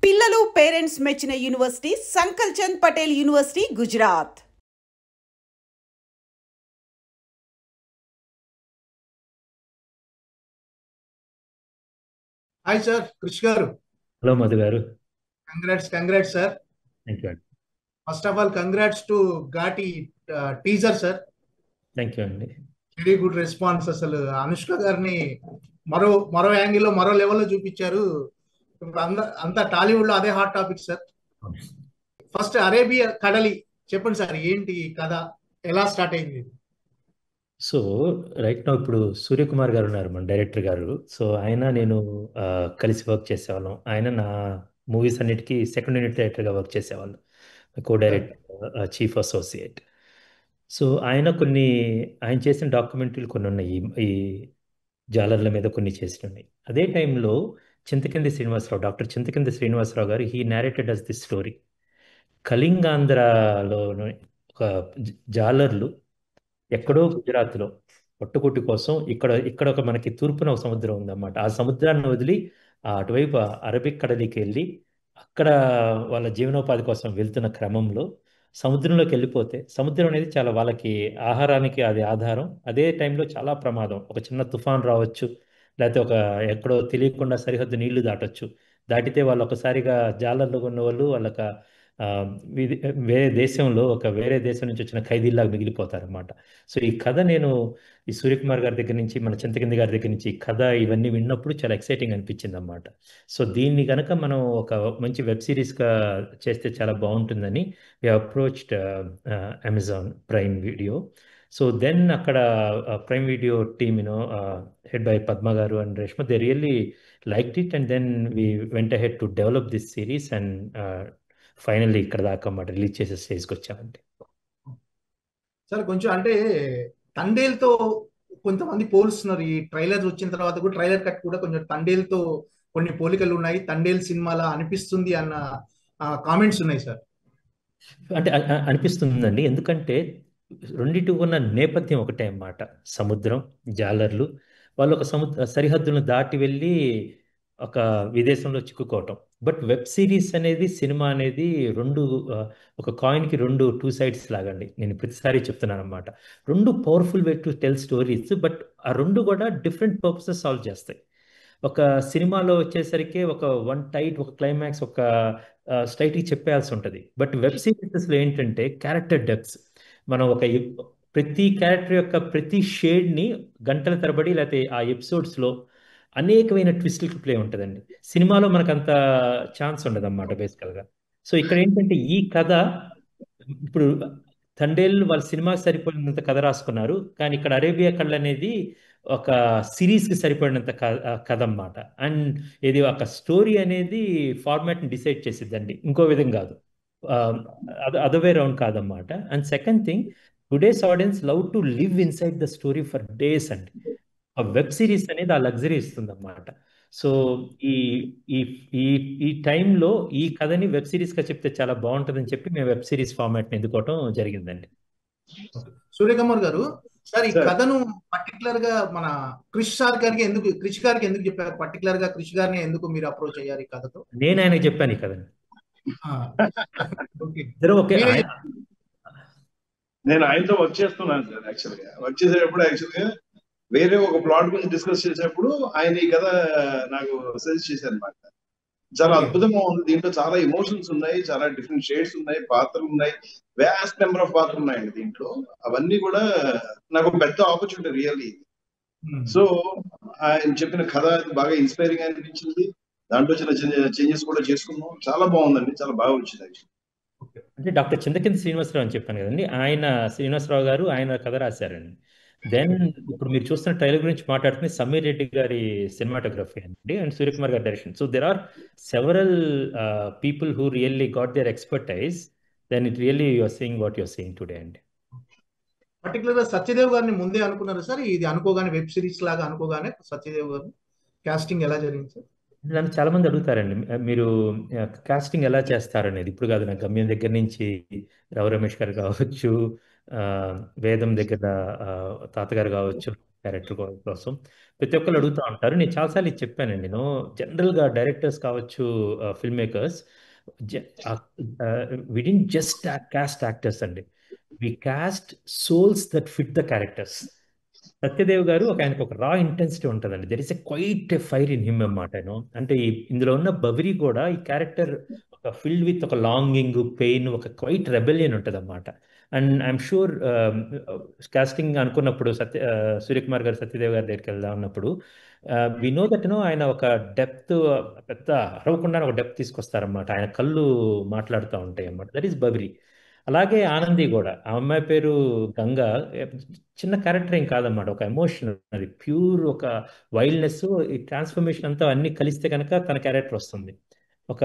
పిల్లలు పేరెంట్స్ మెచ్చిన university Sankalchand Patel university Gujarat. Hi sir, Krish garu. Hello Madhu garu. Congrats sir. Thank you అండి. First of all congrats to Ghaati teaser sir. Thank you అండి. Very good response. అసలు అనుష్క గారిని మరో మరో యాంగిల్లో మరో లెవెల్లో చూపించారు. ఇప్పుడు అంతా టాలీవుడ్ లో అదే hot topic sir. First Arabia కడలి చెప్పండి సార్, ఏంటి కథ, ఎలా స్టార్ట్ అయింది? సో రైట్ నో ఇప్పుడు సూర్యకుమార్ గారు ఉన్నారు మన డైరెక్టర్ గారు. సో ఆయన నేను కలిసి వర్క్ చేసేవాళ్ళం. ఆయన నా మూవీస్ అన్నిటికీ సెకండ్ యూనిట్ డైరెక్టర్గా వర్క్ చేసేవాళ్ళం, co director, chief associate. So ఆయన చేసిన డాక్యుమెంటరీలు కొన్ని ఉన్నాయి, ఈ జాలర్ల మీద కొన్ని చేసి ఉన్నాయి. అదే టైంలో doctor Chintakindi Srinivasa Rao garu he narrated us this story. కళింగాంధ్రలో ఒక జాలర్లు ఎక్కడో గుజరాత్లో పట్టుకుట్టి కోసం ఇక్కడ ఒక మనకి తూర్పున ఒక సముద్రం ఉందన్నమాట. ఆ సముద్రాన్ని వదిలి అటువైపు అరబిక్ కడలికి వెళ్ళి అక్కడ వాళ్ళ జీవనోపాధి కోసం వెళ్తున్న క్రమంలో సముద్రంలోకి వెళ్ళిపోతే, సముద్రం అనేది చాలా వాళ్ళకి ఆహారానికి అది ఆధారం. అదే టైంలో చాలా ప్రమాదం. ఒక చిన్న తుఫాన్ రావచ్చు, లేకపోతే ఎక్కడో తెలియకుండా సరిహద్దు నీళ్లు దాటొచ్చు. దాటితే వాళ్ళు ఒకసారిగా జాలర్లు ఉన్న వాళ్ళు వాళ్ళకి ఆ, వేరే దేశం నుంచి వచ్చిన ఖైదీల్లాగా మిగిలిపోతారన్నమాట. సో ఈ కథ నేను ఈ సూర్యకుమార్ గారి దగ్గర నుంచి, మన చింతకింది గారి దగ్గర నుంచి ఈ కథ ఇవన్నీ విన్నప్పుడు చాలా ఎక్సైటింగ్ అనిపించింది అన్నమాట. సో దీన్ని కనుక మనం ఒక మంచి వెబ్ సిరీస్గా చేస్తే చాలా బాగుంటుందని we approached Amazon Prime Video. So then అక్కడ Prime Video team head by Padma garu and Reshma, they really liked it and then we went ahead to develop this series and finally ఇక్కడ దాకా మాట రిలీజ్ చేసే స్టేజ్కి వచ్చామండి. సార్ కొంచెం అంటే తండేల్తో కొంతమంది పోలుస్తున్నారు. ఈ ట్రైలర్ వచ్చిన తర్వాత కూడా ట్రైలర్ కట్ కూడా కొంచెం తండేల్తో కొన్ని పోలికలు ఉన్నాయి, తండేల్ సినిమాలా అనిపిస్తుంది అన్న కామెంట్స్ ఉన్నాయి సార్. అంటే అనిపిస్తుందండి, ఎందుకంటే రెండింటి ఉన్న నేపథ్యం ఒకటే అన్నమాట. సముద్రం, జాలర్లు, వాళ్ళు ఒక సరిహద్దులను దాటి వెళ్ళి ఒక విదేశంలో చిక్కుకోవటం. బట్ వెబ్ సిరీస్ అనేది, సినిమా అనేది ఒక కాయిన్కి టూ సైడ్స్ లాగండి. నేను ప్రతిసారి చెప్తున్నాను అనమాట. రెండు powerful way to tell stories, but ఆ రెండు కూడా డిఫరెంట్ పర్పసెస్ సాల్వ్ చేస్తాయి. ఒక సినిమాలో వచ్చేసరికి ఒక క్లైమాక్స్, ఒక స్ట్రైట్కి చెప్పేయాల్సి ఉంటుంది. బట్ వెబ్ సిరీస్లో ఏంటంటే క్యారెక్టర్ డెప్త్స్, మనం ప్రతి క్యారెక్టర్ యొక్క ప్రతి షేడ్ని గంటల తరబడి లేకపోతే ఆ ఎపిసోడ్స్లో అనేకమైన ట్విస్టులకి ప్లే ఉంటుందండి. సినిమాలో మనకు అంత ఛాన్స్ ఉండదు అన్నమాట బేసికల్గా. సో ఇక్కడ ఏంటంటే ఈ కథ ఇప్పుడు తండేల్ వాళ్ళ సినిమాకి సరిపడినంత కథ రాసుకున్నారు, కానీ ఇక్కడ అరేబియా కళ్ళు అనేది ఒక సిరీస్కి సరిపడినంత కథ అన్నమాట. అండ్ ఇది ఒక స్టోరీ అనేది ఫార్మాట్ని డిసైడ్ చేసిద్దండి, ఇంకో విధం కాదు, అదవే రౌండ్ కాదన్నమాట. And second thing, today's audience love to live inside the story for days అండి. ఆ వెబ్ సిరీస్ అనేది ఆ లగ్జరీ ఇస్తుంది అన్నమాట. సో ఈ ఈ ఈ ఈ టైంలో ఈ కథని వెబ్ సిరీస్గా చెప్తే చాలా బాగుంటుందని చెప్పి మేము వెబ్ సిరీస్ ఫార్మాట్ని ఎన్నుకోవటం జరిగిందండి. సూర్యకుమార్ గారు, సార్ ఈ కథను పర్టికులర్ గా మన క్రిష్ గారికి ఎందుకు చెప్పారు? పర్టికులర్ గా క్రిష్ గారిని ఎందుకు మీరు అప్రోచ్ అయ్యారు ఈ కథతో? నేను ఆయనకు చెప్పాను ఈ కథని. నేను ఆయనతో వర్క్ చేస్తున్నాను సార్. వర్క్ చేసేటప్పుడు వేరే ఒక ప్లాట్ గురించి డిస్కస్ చేసేటప్పుడు ఆయన ఈ కథ నాకు సజెస్ట్ చేశారు అనమాట. చాలా అద్భుతంగా ఉంది, దీంట్లో చాలా ఎమోషన్స్ ఉన్నాయి, చాలా డిఫరెంట్ షేడ్స్ ఉన్నాయి, పాత్రలు ఉన్నాయి, వ్యాస్ట్ నెంబర్ ఆఫ్ పాత్రలు ఉన్నాయండి దీంట్లో. అవన్నీ కూడా నాకు పెద్ద ఆపర్చునిటీ రియల్లీ. సో ఆయన చెప్పిన కథ బాగా ఇన్స్పైరింగ్ అనిపించింది. దాంట్లో చిన్న చిన్న చేంజెస్ కూడా చేసుకున్నాం. చాలా బాగుందండి, చాలా బాగా వచ్చింది. అంటే డాక్టర్ చింతకింది శ్రీనివాసరావు అని చెప్పాను కదండి, శ్రీనివాసరావు గారు ఆయన కథ రాశారండి. దెన్ ఇప్పుడు మీరు చూస్తున్న ట్రైలర్ గురించి మాట్లాడుతున్న సమీర్ రెడ్డి గారి సినిమాటోగ్రఫీ అండి అండ్ సూర్యకుమార్ గారి direction. So there are several people who really got their expertise. Then it really you are seeing what you are seeing today అండి. పర్టికులర్ గా సత్యదేవ్ గారిని ముందే అనుకున్నారు సార్? ఇది అనుకోగానే వెబ్ సిరీస్ లాగా అనుకోగానే సత్యదేవ్ గారు కాస్టింగ్ ఎలా జరిగింది సార్? నన్ను చాలా మంది అడుగుతారండి, మీరు కాస్టింగ్ ఎలా చేస్తారనేది. ఇప్పుడు కాదు, నా గమ్యం దగ్గర నుంచి రవి రమేష్ గారు కావచ్చు, వేదం దగ్గర తాతగారు కావచ్చు, క్యారెక్టర్ కోసం ప్రతి ఒక్కరు అడుగుతూ ఉంటారు. నేను చాలాసార్లు ఇది చెప్పానండి. జనరల్గా డైరెక్టర్స్ కావచ్చు, film makers, we didn't just cast actors అండి, we cast souls that fit the characters. Satyadev garu ఆయనకు ఒక రా ఇంటెన్సిటీ ఉంటుందండి. There is a quiet a fire in him అన్నమాట. అంటే ఇందులో ఉన్న బవిరి కూడా ఈ క్యారెక్టర్ ఒక ఫిల్డ్ విత్ ఒక లాంగింగ్, పెయిన్, ఒక క్వైట్ రెబెలియన్ ఉంటుంది అన్నమాట. అండ్ ఐఎమ్ షూర్ కాస్టింగ్ అనుకున్నప్పుడు సూర్యకుమార్ గారు సత్యదేవ్ గారి దగ్గరికి వెళ్దాం అన్నప్పుడు వి నో దట్ ఆయన ఒక డెప్త్, పెద్ద అరవకుండా ఒక డెప్త్ తీసుకొస్తారన్నమాట. ఆయన కళ్ళు మాట్లాడుతూ ఉంటాయి అన్నమాట. That is Babiri. అలాగే ఆనంది కూడా, ఆ అమ్మాయి పేరు గంగా. చిన్న క్యారెక్టర్ ఏం కాదన్నమాట, ఒక ఎమోషన్, అది ప్యూర్ ఒక వైల్డ్నెస్. ఈ ట్రాన్స్ఫర్మేషన్ అంతా అన్ని కలిస్తే కనుక తన క్యారెక్టర్ వస్తుంది. ఒక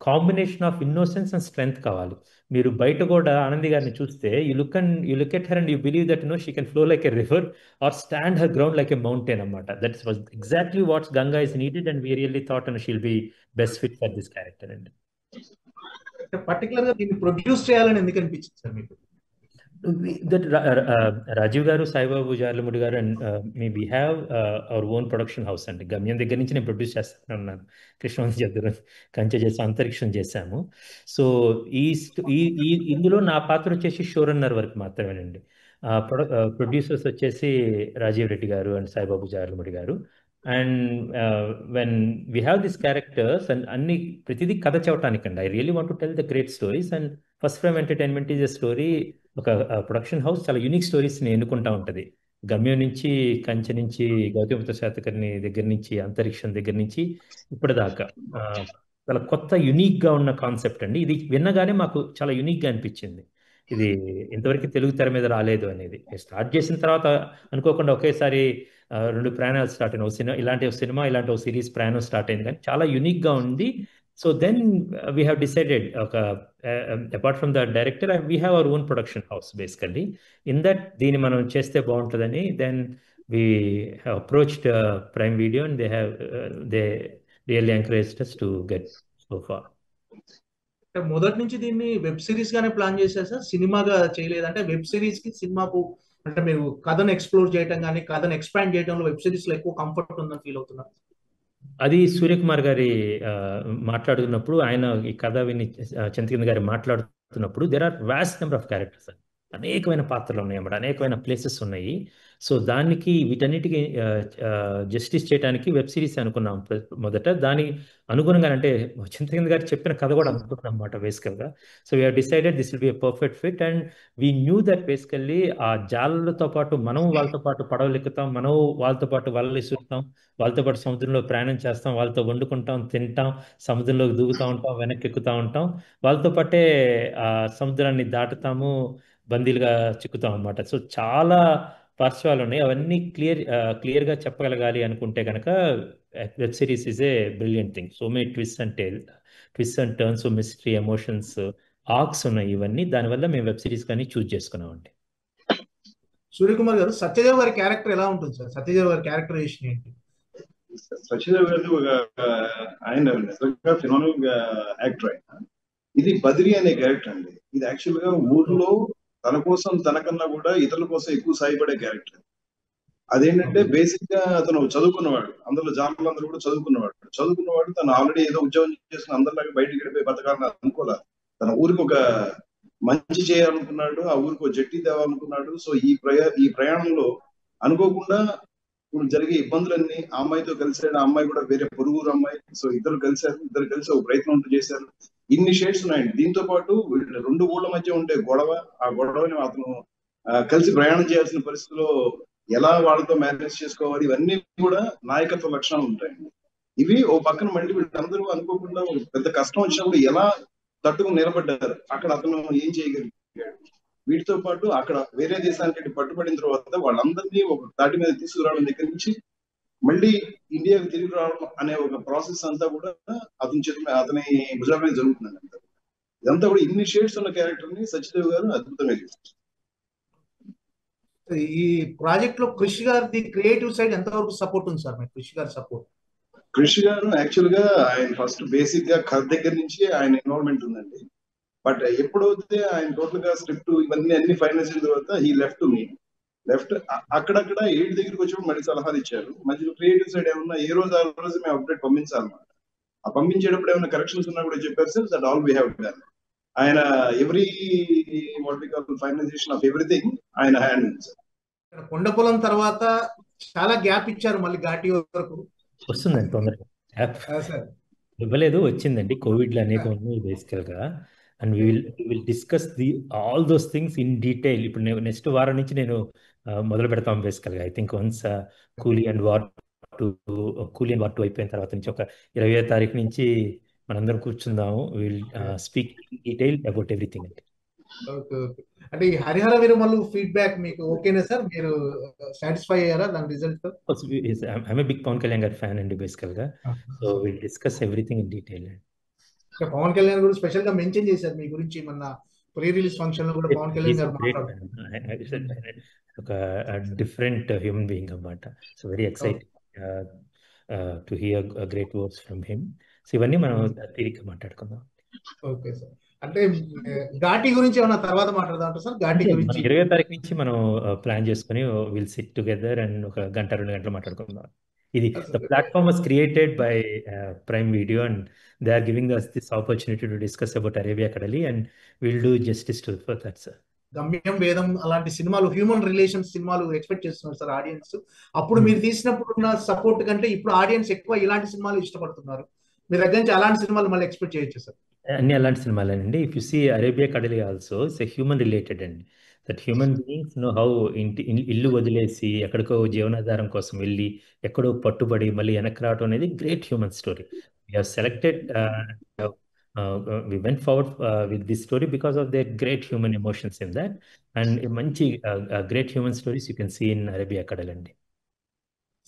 combination of innocence and strength కావాలి. మీరు బయట కూడా ఆనంది గారిని చూస్తే you look at her and you believe that she can flow like a river or stand her ground like a mountain అన్నమాట. That was exactly what's Ganga is needed and we really thought and she'll be best fit for this character అండి. Particular గా దీన్ని produce చేయాలని ఎందుకు అనిపించింది sir మీకు? That Rajiv గారు, Saibaba Jarlamudi garu and we have our own production house అండి. గమ్యం దగ్గర నుంచి నేను ప్రొడ్యూస్ చేస్తాను. కృష్ణవంశీ దగ్గర కంచె చేసి అంతరిక్షం చేశాము. సో ఇందులో నా పాత్ర వచ్చేసి షో రన్నర్ వరకు మాత్రమేనండి. ప్రొడ్యూసర్స్ వచ్చేసి రాజీవ్ రెడ్డి గారు and Saibabu Jarlamudi garu. And when we have this characters and ప్రతిదీ కథ చెప్పడానికండి. I really want to tell the great stories. And first frame entertainment is a story. ఒక ప్రొడక్షన్ హౌస్ చాలా యూనిక్ స్టోరీస్ని ఎన్నుకుంటా ఉంటుంది. గమ్యం నుంచి, కంచె నుంచి, గౌతమిపుత్ర శాతకర్ణి దగ్గర నుంచి, అంతరిక్షం దగ్గర నుంచి ఇప్పటిదాకా చాలా కొత్త యూనిక్గా ఉన్న కాన్సెప్ట్ అండి. ఇది విన్నగానే మాకు చాలా యూనిక్గా అనిపించింది. ఇది ఇంతవరకు తెలుగు తెర మీద రాలేదు అనేది. స్టార్ట్ చేసిన తర్వాత అనుకోకుండా ఒకేసారి రెండు ప్రయాణాలు స్టార్ట్ అయిన సినిమా, ఇలాంటి సినిమా, ఇలాంటి ఒక సిరీస్ ప్రయాణం స్టార్ట్ అయింది. కానీ చాలా యూనిక్గా ఉంది. So then we have decided apart from the director we have our own production house basically. In that దీన్ని మనం చేస్తే బాగుంటుందని then we have approached Prime Video and they really encouraged us to get so far. మొదటి నుంచి దీన్ని web series గానే plan చేశారు sir, సినిమాగా చేయలేదంటే? వెబ్ సిరీస్ కి సినిమాకు అంటే మీరు కథను ఎక్స్ప్లోర్ చేయడం కానీ కథను ఎక్స్పాండ్ చేయడంలో వెబ్ సిరీస్ లో ఎక్కువ కంఫర్ట్ ఉందని ఫీల్ అవుతున్నారు? అది సూర్యకుమార్ గారి మాట్లాడుతున్నప్పుడు, ఆయన ఈ కథ విని చంద్రకింద గారి మాట్లాడుతున్నప్పుడు there are vast number of characters, అనేకమైన పాత్రలు ఉన్నాయి అన్నమాట, అనేకమైన ప్లేసెస్ ఉన్నాయి. సో దానికి వీటన్నిటికీ జస్టిస్ చేయడానికి వెబ్ సిరీస్ అనుకున్నాం మొదట. దాని అనుగుణంగా అంటే చింతకింద గారు చెప్పిన కథ కూడా అనుకున్నాం అన్నమాట బేసికల్గా. So we decided this will be a perfect fit and we knew that basically ఆ జాలతో పాటు మనం వాళ్ళతో పాటు పడవలు ఎక్కుతాం, మనం వాళ్ళతో పాటు వలలు ఇసురుతాం, వాళ్ళతో పాటు సముద్రంలో ప్రయాణం చేస్తాం, వాళ్ళతో వండుకుంటాం, తింటాం, సముద్రంలోకి దూకుతూ ఉంటాం, వెనక్కి ఎక్కుతూ ఉంటాం, వాళ్ళతో పాటే ఆ సముద్రాన్ని దాటుతాము, బందీలుగా చిక్కుతాం అన్నమాట. సో చాలా పార్శ్వాలు ఉన్నాయి. అవన్నీ క్లియర్గా చెప్పగలగాలి అనుకుంటే కనుక web series is a brilliant thing. So many twist and turns, mystery, emotions, arcs ఉన్నాయి. ఇవన్నీ దానివల్ల మేము వెబ్ సిరీస్ కానీ చూజ్ చేసుకున్నామండి. సూర్యకుమార్ గారు, సత్యదేవ్ గారి క్యారెక్టర్ ఎలా ఉంటుంది సార్? సత్యదేవ్ గారి క్యారెక్టరైజేషన్ ఏంటి? సత్యదేవ్ గారు ఆయన నిజంగా ఫినామినల్ యాక్టర్. ఆయన ఇది బద్రి అనే క్యారెక్టర్ అండి. ఇది యాక్చువల్ గా ఊర్లో తన కోసం తనకన్నా కూడా ఇతరుల కోసం ఎక్కువ సాయపడే క్యారెక్టర్. అదేంటంటే బేసిక్ గా అతను చదువుకున్నవాడు, అందులో జానులందరూ కూడా చదువుకున్నవాడు. తను ఆల్రెడీ ఏదో ఉద్యోగం చేసుకుని అందరిలాగా బయటికి వెళ్ళిపోయి బతకాలని అనుకోలే. తన ఊరికి ఒక మంచి చేయాలనుకున్నాడు, ఆ ఊరికి ఒక జట్టి తేవాలనుకున్నాడు. సో ఈ ప్రయాణంలో అనుకోకుండా ఇప్పుడు జరిగే ఇబ్బందులన్నీ ఆ అమ్మాయితో కలిసాడు. ఆ అమ్మాయి కూడా వేరే పొరుగురు అమ్మాయి. సో ఇద్దరు కలిసి ఒక ప్రయత్నం చేశారు. ఇన్ని షేడ్స్ ఉన్నాయండి. దీంతో పాటు రెండు ఊళ్ళ మధ్య ఉండే గొడవ, ఆ గొడవని అతను కలిసి ప్రయాణం చేయాల్సిన పరిస్థితిలో ఎలా వాళ్ళతో మేనేజ్ చేసుకోవాలి, ఇవన్నీ కూడా నాయకత్వ లక్షణాలు ఉంటాయండి. ఇవి ఓ పక్కన మళ్ళీ వీళ్ళందరూ అనుకోకుండా ఒక పెద్ద కష్టం వచ్చినప్పుడు ఎలా తట్టుకుని నిలబడ్డారు, అక్కడ అతను ఏం చేయగలిగాడు. వీటితో పాటు అక్కడ వేరే దేశానికి పట్టుబడిన తర్వాత వాళ్ళందరినీ ఒక తాటి మీద తీసుకురావడం దగ్గర నుంచి మళ్ళీ ఇండియాకి తిరిగి రావడం అనే ఒక ప్రాసెస్ అంతా కూడా అతని భుజాల మీద జరుగుతుందండి. ఇదంతా కూడా ఇన్ని షేడ్స్ ఉన్న క్యారెక్టర్ ని సత్యదేవ్ గారు అద్భుతంగా చేస్తారు. ఈ ప్రాజెక్ట్ లో కృషి గారి క్రియేటివ్ సైడ్ ఎంతవరకు సపోర్ట్ ఉంది సార్? కృషి గారి సపోర్ట్? కృషి గారు యాక్చువల్ గా ఆయన ఫస్ట్ బేసిక్ గా కథ దగ్గర నుంచి ఆయన ఇన్వాల్వ్మెంట్ ఉందండి. బట్ ఎప్పుడైతే ఆయన టోటల్ గా స్క్రిప్ట్ ఇవన్నీ ఫైనల్ చేసిన తర్వాత హీ లెఫ్ట్ మీ. లెఫ్ట్ అక్కడక్కడ 8 దగ్గరికి వచ్చినప్పుడు మళ్ళీ సలహాలు ఇచ్చారు. మధ్యలో క్రియేటివ్ సైడ్ ఏమన్నా ఏ రోజు ఆ రోజు మేము అప్డేట్ పంపించాలన్నమాట. ఆ పంపించేటప్పుడు ఏమైనా కరెక్షన్స్ ఉన్నా కూడా చెప్పారు sir. That all we have done. ఆయన every what we call finalization of everything ఆయన హ్యాండ్ ఉంది సార్. కొండపొలం తర్వాత చాలా గ్యాప్ ఇచ్చారు మళ్ళీ ఘాటి వరకు. వస్తుందండి తొందరగా. సార్ ఇవ్వలేదు, వచ్చిందండి. కోవిడ్లో అనేక ఉన్నాయి బేసికల్గా. And will discuss all those things in detail. ఇప్పుడు నెక్స్ట్ వారం నుంచి నేను మొదలు పెడతాం బేసికల్గా. I think once Coolie and War two అయిపోయిన తర్వాత నుంచి ఒక 20వ తారీఖు నుంచి మనందరం కూర్చుందాము. Will speak in detail about everything అండి. Okay okay. అంటే ఈ హరిహర వీరమల్లు ఫీడ్బ్యాక్ మీకు ఓకేనా సార్? మీరు సాటిస్ఫై అయ్యారా దాని result? I'm a big Pawan Kalyan గారి ఫ్యాన్ అండి బేసికల్గా. So will discuss everything in detail. Pawan Kalyan కూడా స్పెషల్ గా మెన్షన్ చేశారు మీ గురించి. మొన్న ప్రీ రిలీజ్ ఫంక్షన్ లో కూడా పవన్ కళ్యాణ్ గారు మాట్లాడారు. ఒక డిఫరెంట్ హ్యూమన్ బీయింగ్ అన్నమాట. So very exciting to hear great words from him. So ఇవన్నీ మనం తీరిక మాట్లాడుకుందాం. Okay sir. అంటే ఘాటి గురించి ఏమన్నా తర్వాత మాట్లాడదాం సార్? ఘాటి గురించి 20వ తారీఖు నుంచి మనం ప్లాన్ చేసుకుని విల్ సిట్ టుగెదర్ అండ్ ఒక గంట 2 గంటలు మాట్లాడుకుందాం. ఇది the platform was created by Prime Video and they are giving us this opportunity to discuss about Arabia Kadali and we'll do justice to for that, sir. గమ్యం వేదం అలాంటి సినిమాలు, హ్యూమన్ రిలేషన్స్ సినిమాలు ఎక్స్పెక్ట్ చేస్తున్నారు సార్ ఆడియన్స్. అప్పుడు మీరు తీసినప్పుడు ఉన్న సపోర్ట్ కంటే ఇప్పుడు ఆడియన్స్ ఎక్కువ ఇలాంటి సినిమాలు ఇష్టపడుతున్నారు. మీ దగ్గర నుంచి అలాంటి సినిమాలు మళ్ళీ ఎక్స్పెక్ట్ చేయొచ్చు సార్? అన్ని అలాంటి సినిమాలేనండి. ఇఫ్ యు సీ అరేబియా కడలి also it's a human related అండి. That human beings know how ఇల్లు వదిలేసి ఎక్కడికో జీవనాధారం కోసం వెళ్ళి ఎక్కడో పట్టుబడి మళ్ళీ వెనక్కి రావడం అనేది great human story. We have selected we went forward with this story because of their great human emotions in that, and a manchi great human stories you can see in Arabia Kadalandi.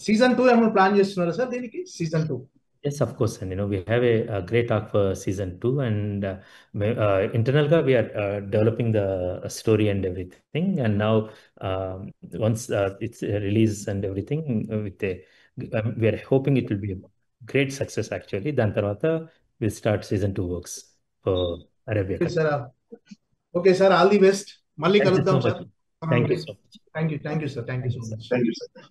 Season 2 ఏమైనా plan చేస్తున్నారా sir దీనికి? Season 2? Yes, of course, and we have a great arc for season 2, and internal we are developing the story and everything, and now once it's released and everything, we are hoping it will be a great success actually. Dan tarvata we'll start season 2 works for Arabia. Okay sir, all the best. Malli Thank you kaluddam so sir. much. Thank you so much. Thank you sir. Thank you so much. Thank you, sir.